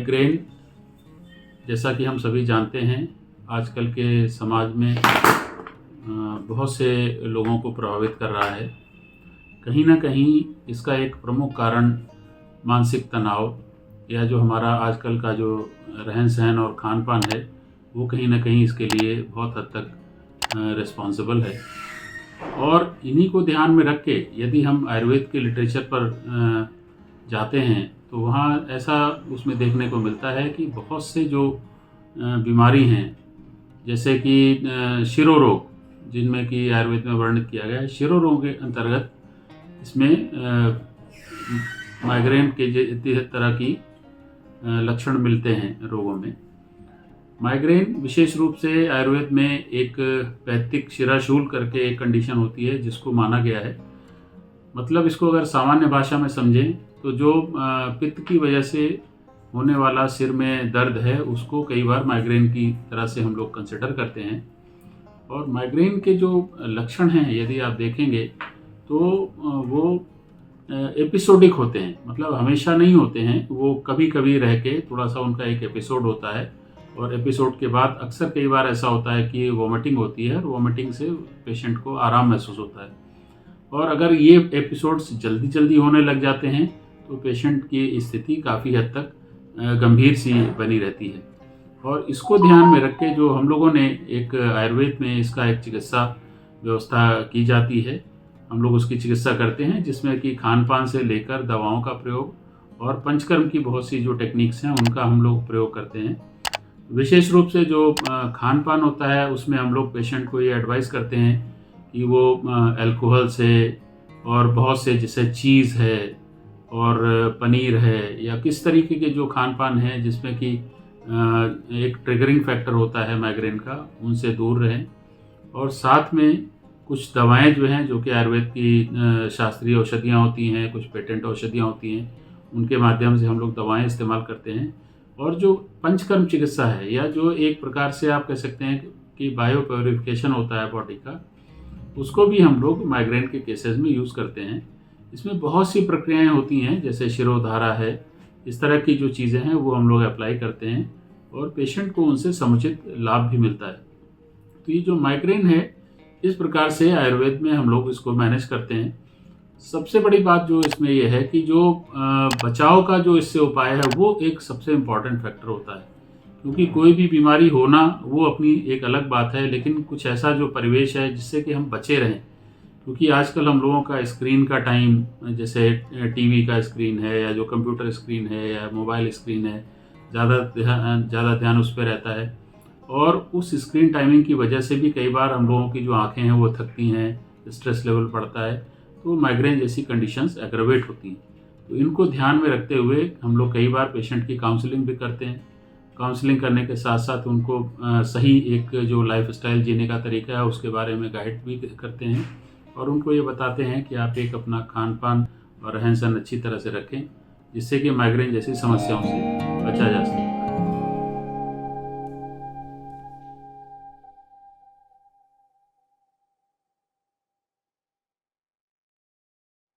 Migraine, जैसा कि हम सभी जानते हैं, आजकल के समाज में बहुत से लोगों को प्रभावित कर रहा है। कहीं न कहीं इसका एक प्रमुख कारण मानसिक तनाव या जो हमारा आजकल का जो रहन-सहन और खान-पान है, वो कहीं न कहीं इसके लिए बहुत हद तक रिस्पॉन्सिबल है। और इन्हीं को ध्यान में रख के यदि हम आयुर्वेद के लिटरेचर पर जाते हैं, तो वहाँ ऐसा उसमें देखने को मिलता है कि बहुत से जो बीमारी हैं, जैसे कि शिरोरोग, जिनमें कि आयुर्वेद में वर्णित किया गया है, शिरोरोग के अंतर्गत इसमें माइग्रेन के तरह की लक्षण मिलते हैं रोगों में। माइग्रेन विशेष रूप से आयुर्वेद में एक पैत्तिक शिराशूल करके एक कंडीशन होती है, जिसको माना गया है। मतलब इसको अगर सामान्य भाषा में समझें तो जो पित्त की वजह से होने वाला सिर में दर्द है, उसको कई बार माइग्रेन की तरह से हम लोग कंसिडर करते हैं। और माइग्रेन के जो लक्षण हैं, यदि आप देखेंगे तो वो एपिसोडिक होते हैं, मतलब हमेशा नहीं होते हैं, वो कभी कभी रह के थोड़ा सा उनका एक एपिसोड होता है। और एपिसोड के बाद अक्सर कई बार ऐसा होता है कि वॉमिटिंग होती है, और वॉमिटिंग से पेशेंट को आराम महसूस होता है। और अगर ये एपिसोड्स जल्दी जल्दी होने लग जाते हैं तो पेशेंट की स्थिति काफ़ी हद तक गंभीर सी बनी रहती है। और इसको ध्यान में रख के जो हम लोगों ने एक आयुर्वेद में इसका एक चिकित्सा व्यवस्था की जाती है, हम लोग उसकी चिकित्सा करते हैं, जिसमें कि खान पान से लेकर दवाओं का प्रयोग और पंचकर्म की बहुत सी जो टेक्निक्स हैं उनका हम लोग प्रयोग करते हैं। विशेष रूप से जो खान पान होता है, उसमें हम लोग पेशेंट को ये एडवाइस करते हैं कि वो अल्कोहल से और बहुत से जैसे चीज़ है और पनीर है या किस तरीके के जो खान पान है जिसमें कि एक ट्रिगरिंग फैक्टर होता है माइग्रेन का, उनसे दूर रहें। और साथ में कुछ दवाएं जो हैं, जो कि आयुर्वेद की शास्त्रीय औषधियाँ होती हैं, कुछ पेटेंट औषधियाँ होती हैं, उनके माध्यम से हम लोग दवाएं इस्तेमाल करते हैं। और जो पंचकर्म चिकित्सा है, या जो एक प्रकार से आप कह सकते हैं कि बायो प्योरिफिकेशन होता है बॉडी का, उसको भी हम लोग माइग्रेन के केसेस में यूज़ करते हैं। इसमें बहुत सी प्रक्रियाएं होती हैं, जैसे शिरोधारा है, इस तरह की जो चीज़ें हैं वो हम लोग अप्लाई करते हैं और पेशेंट को उनसे समुचित लाभ भी मिलता है। तो ये जो माइग्रेन है, इस प्रकार से आयुर्वेद में हम लोग इसको मैनेज करते हैं। सबसे बड़ी बात जो इसमें यह है कि जो बचाव का जो इससे उपाय है, वो एक सबसे इम्पॉर्टेंट फैक्टर होता है। क्योंकि कोई भी बीमारी होना वो अपनी एक अलग बात है, लेकिन कुछ ऐसा जो परिवेश है जिससे कि हम बचे रहें। क्योंकि आजकल हम लोगों का स्क्रीन का टाइम, जैसे टीवी का स्क्रीन है या जो कंप्यूटर स्क्रीन है या मोबाइल स्क्रीन है, ज़्यादा ध्यान उस पर रहता है। और उस स्क्रीन टाइमिंग की वजह से भी कई बार हम लोगों की जो आँखें हैं वो थकती हैं, स्ट्रेस लेवल बढ़ता है, तो माइग्रेन जैसी कंडीशंस एग्रवेट होती हैं। तो इनको ध्यान में रखते हुए हम लोग कई बार पेशेंट की काउंसलिंग भी करते हैं। काउंसलिंग करने के साथ साथ उनको सही एक जो लाइफस्टाइल जीने का तरीका है उसके बारे में गाइड भी करते हैं, और उनको ये बताते हैं कि आप एक अपना खान पान और रहन सहन अच्छी तरह से रखें, जिससे कि माइग्रेन जैसी समस्याओं से बचा जा सके।